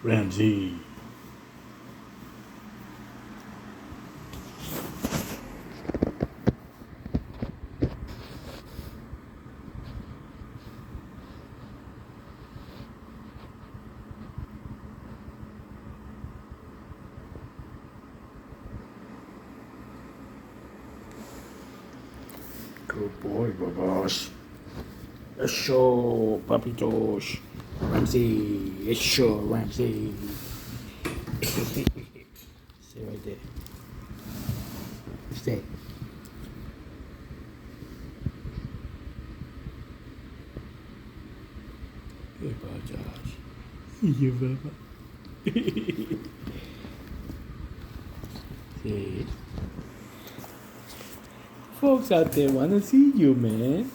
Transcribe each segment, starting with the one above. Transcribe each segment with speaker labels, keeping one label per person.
Speaker 1: Ramsey. Good boy, babos. Eso, papitos. Ramsey. Eso, Ramsey. Stay right there. Stay. Good boy, Josh. You, Baba. See? Folks out there want to see you, man.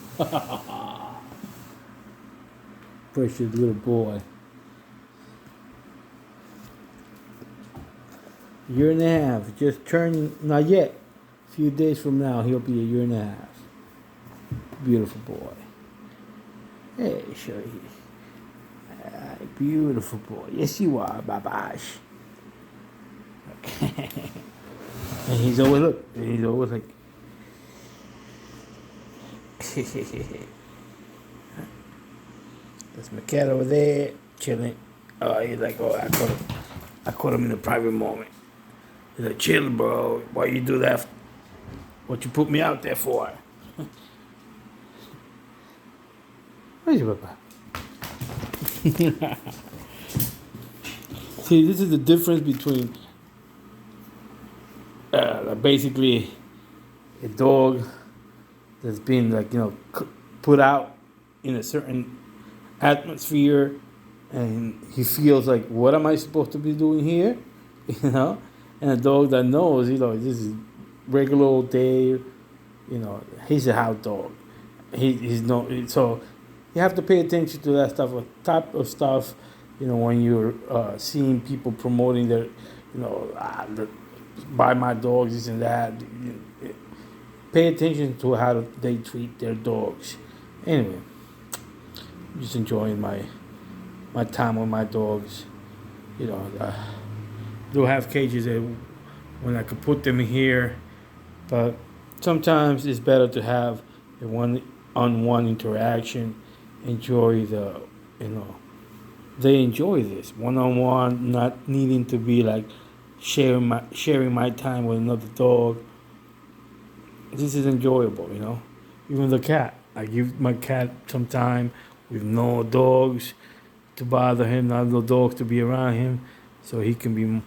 Speaker 1: Precious little boy. Year and a half. Just turning, not yet. A few days from now, he'll be a year and a half. Beautiful boy. Hey, show you. Beautiful boy. Yes, you are, Babash. Okay. And he's always, look, he's always like, there's my cat over there, chilling. Oh, he's like, oh, I caught him in a private moment. He's like, chill, bro. Why you do that? What you put me out there for? Where's your papa? See, this is the difference between basically a dog that's been put out in a certain atmosphere, and he feels like, what am I supposed to be doing here? And a dog that knows, this is regular old day, he's a house dog. He's no, so you have to pay attention to that stuff, type of stuff, when you're seeing people promoting their, buy my dogs, this and that. Pay attention to how they treat their dogs. Anyway, I'm just enjoying my time with my dogs. Do have cages that when I could put them here, but sometimes it's better to have a one-on-one interaction. Enjoy they enjoy this one-on-one, not needing to be like sharing my time with another dog. This is enjoyable, Even the cat. I give my cat some time with no dogs to bother him, not no dogs to be around him, so he can be,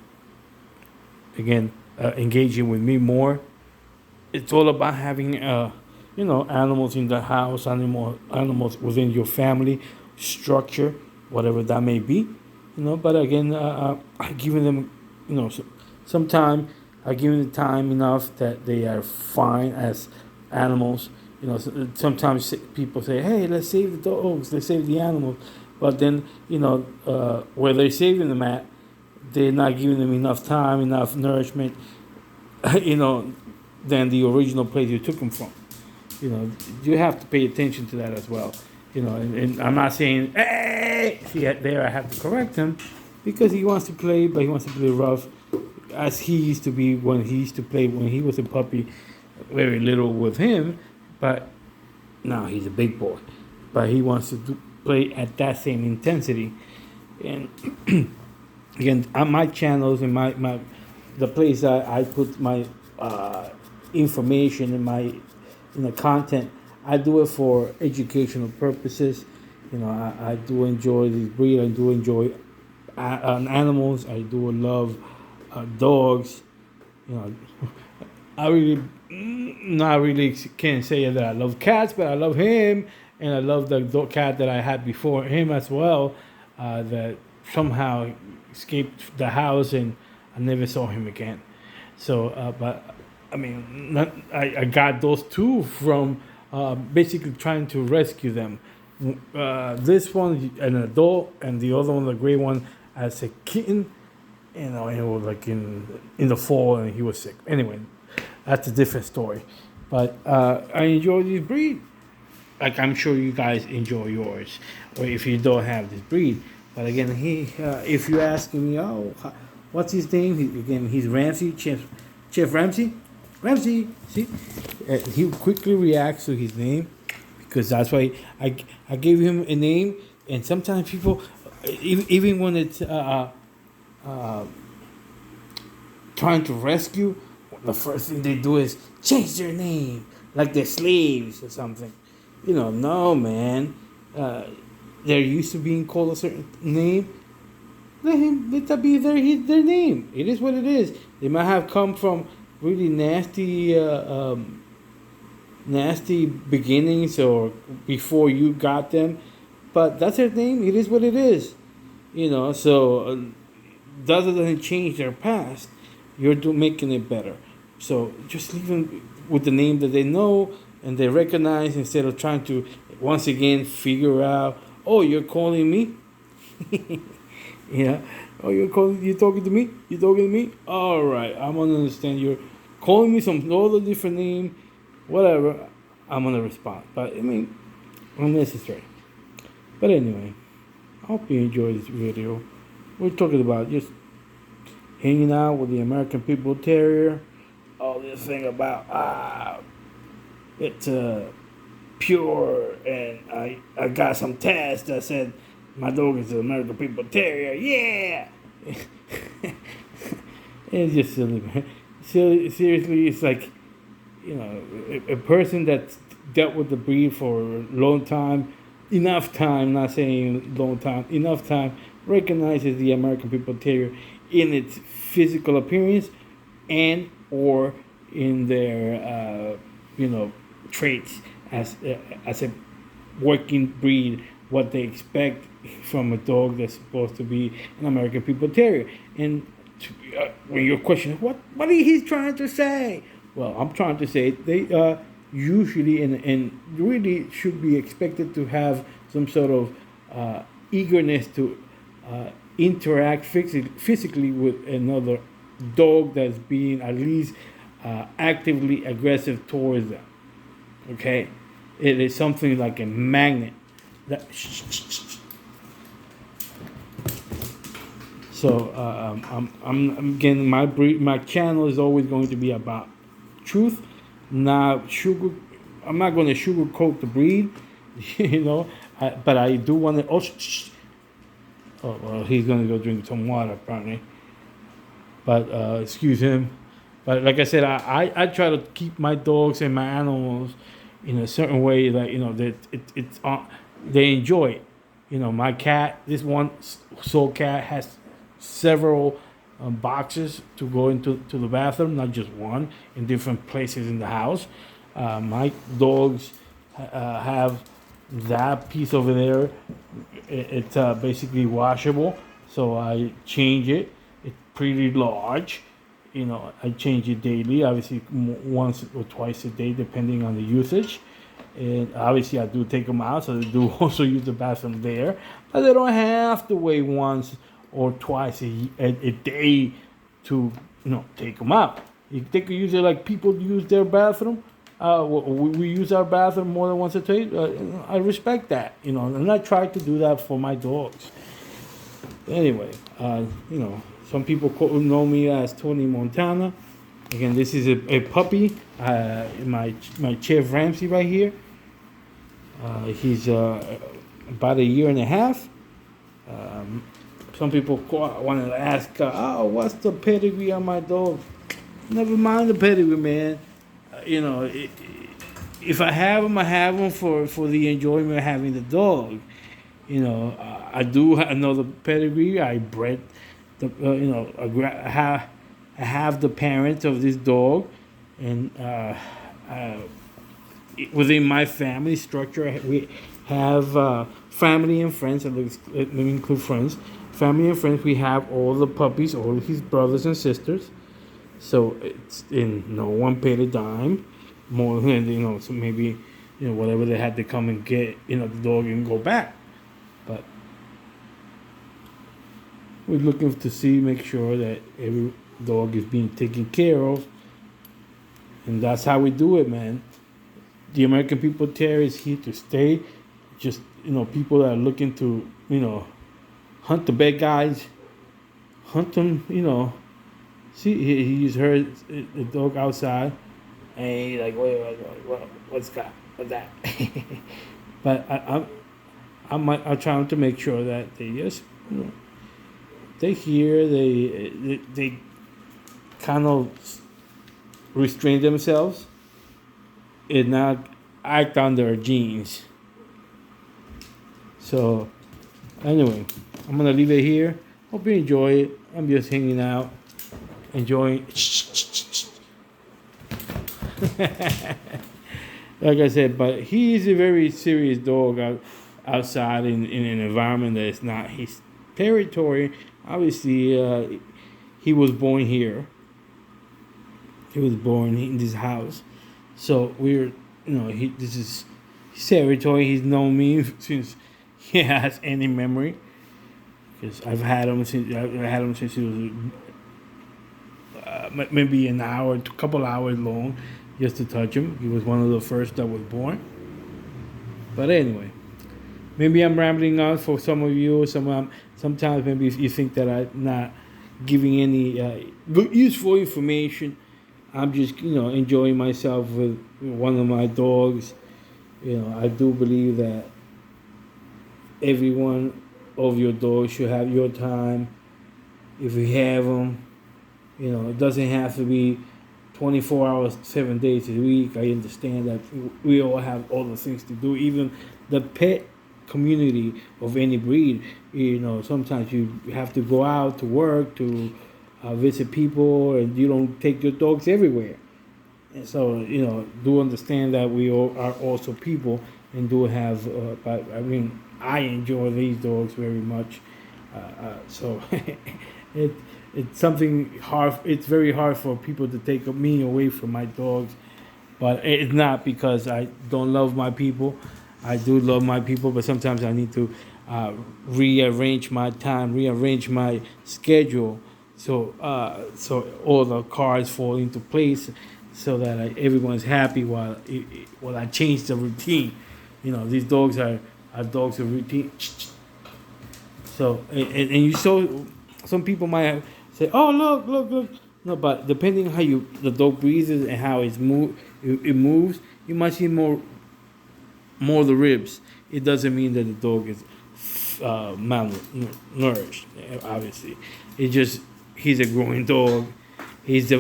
Speaker 1: again, engaging with me more. It's all about having, animals in the house, animals within your family structure, whatever that may be, But again, I giving them, some time. I give them time enough that they are fine as animals. Sometimes people say, "Hey, let's save the dogs, let's save the animals," but then where they're saving them at, they're not giving them enough time, enough nourishment, than the original place you took them from. You have to pay attention to that as well. And I'm not saying, hey, see, there I have to correct him because he wants to play, but he wants to play rough as he used to be when he used to play when he was a puppy, very little with him, but now he's a big boy. But he wants to play at that same intensity. And again, on my channels and the place I put my information and my content, I do it for educational purposes. I do enjoy this breed. I do enjoy animals. I do love dogs. I really not really can't say that I love cats, but I love him, and I love the cat that I had before him as well. That somehow escaped the house, and I never saw him again. So, but I mean, I got those two from basically trying to rescue them. This one, an adult, and the other one, the gray one, as a kitten. It was like in the fall, and he was sick. Anyway, that's a different story. But I enjoy this breed. Like I'm sure you guys enjoy yours. Or if you don't have this breed, But again, if you're asking me, what's his name? He's Ramsey, Chef Ramsey. Ramsey, see? He quickly reacts to his name because that's why I gave him a name. And sometimes people, even when it's trying to rescue, the first thing they do is change their name, like they're slaves or something. No, man. They're used to being called a certain name. Let that be their name. It is what it is. They might have come from really nasty beginnings or before you got them, but that's their name. It is what it is. So that doesn't change their past. You're making it better. So just leave them with the name that they know and they recognize instead of trying to once again figure out. Oh, you're calling me? Yeah. Oh, you talking to me? You talking to me? All right. I'm gonna understand. You're calling me some other different name, whatever. I'm gonna respond. But I mean, unnecessary. But anyway, I hope you enjoy this video. We're talking about just hanging out with the American People Terrier. All this thing about it's pure, and I got some tests that said my dog is an American People Terrier. Yeah. It's just silly, man. Seriously, it's like a person that's dealt with the breed for a long time, enough time, not saying long time, enough time, recognizes the American People Terrier in its physical appearance and or in their traits as a working breed, what they expect from a dog that's supposed to be an American People Terrier. And when your question is, what is he trying to say? Well, I'm trying to say they usually and really should be expected to have some sort of eagerness to interact physically with another dog that's being at least actively aggressive towards them. Okay, it is something like a magnet. So I'm again, my channel is always going to be about truth, not sugar. I'm not going to sugarcoat the breed, but I do want to. Oh, well, he's going to go drink some water apparently. But excuse him. But like I said, I try to keep my dogs and my animals in a certain way that that they enjoy it. My cat, this one soul cat, has several boxes to go into the bathroom, not just one, in different places in the house. My dogs have that piece over there. It's basically washable, so I change it. It's pretty large. I change it daily, obviously once or twice a day, depending on the usage. And obviously I do take them out, so they do also use the bathroom there. But they don't have to wait once or twice a day to take them out. If they could use it like people use their bathroom, we use our bathroom more than once a day. I respect that, and I try to do that for my dogs. Anyway, some people know me as Tony Montana. Again, this is a puppy. My Chef Ramsey right here. He's about a year and a half. Some people want to ask, what's the pedigree on my dog? Never mind the pedigree, man. If I have them, I have them for the enjoyment of having the dog. I do know the pedigree. I bred I have the parents of this dog, and within my family structure, we have family and friends. Let me include friends. Family and friends. We have all the puppies, all his brothers and sisters. So no one paid a dime more than so maybe whatever they had to come and get the dog and go back, but we're looking to make sure that every dog is being taken care of, and that's how we do it, man. The American People Terrier is here to stay. Just people that are looking to hunt the bad guys, hunt them, See, he just heard the dog outside, and he's like, what's that? What's that? But I'm trying to make sure that they just, they hear, they kind of restrain themselves and not act on their genes. So, anyway, I'm gonna leave it here. Hope you enjoy it. I'm just hanging out, enjoying. Like I said, but he's a very serious dog outside in an environment that is not his territory. Obviously, he was born here. He was born in this house, so this is his territory. He's known me since he has any memory, because I've had him since he was maybe an hour, a couple hours long, just to touch him. He was one of the first that was born. But anyway, maybe I'm rambling on for some of you. Sometimes maybe you think that I'm not giving any useful information. I'm just enjoying myself with one of my dogs. I do believe that every one of your dogs should have your time. If you have them, it doesn't have to be 24 hours, 7 days a week. I understand that we all have other things to do. Even the pet community of any breed, sometimes you have to go out to work, to visit people, and you don't take your dogs everywhere. And so, do understand that we all are also people and do have, but I enjoy these dogs very much. So it's something hard. It's very hard for people to take me away from my dogs, but it's not because I don't love my people. I do love my people, but sometimes I need to rearrange my time, rearrange my schedule, so all the cards fall into place, so that everyone's happy while I change the routine. These dogs are dogs of routine. So and you some people might say, oh, look. No, but depending how the dog breathes and how it moves, you might see more the ribs. It doesn't mean that the dog is malnourished. Obviously, it just he's a growing dog. He's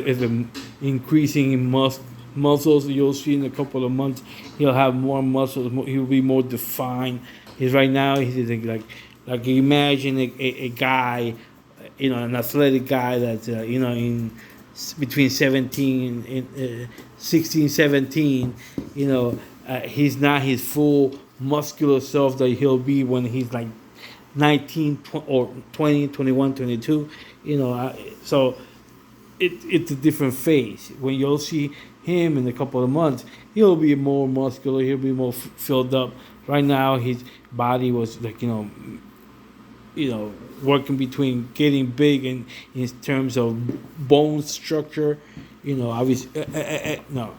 Speaker 1: increasing in muscles. You'll see in a couple of months he'll have more muscles. He'll be more defined. Right now he's like imagine a guy, an athletic guy that's in between 16, 17. He's not his full muscular self that he'll be when he's like 19 or 20, 21, 22. So it's a different phase. When you'll see him in a couple of months, he'll be more muscular. He'll be more filled up. Right now, his body was like working between getting big and in terms of bone structure. Obviously, no.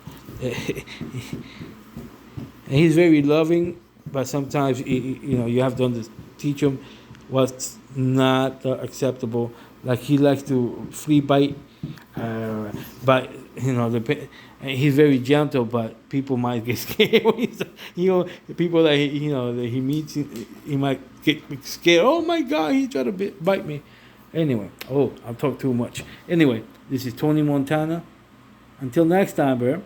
Speaker 1: And he's very loving, but sometimes you have to teach him what's not acceptable. Like he likes to flea bite, but he's very gentle. But people might get scared. People that he meets, he might get scared. Oh my God, he tried to bite me. Anyway, I've talked too much. Anyway, this is Tony Montana. Until next time, bro.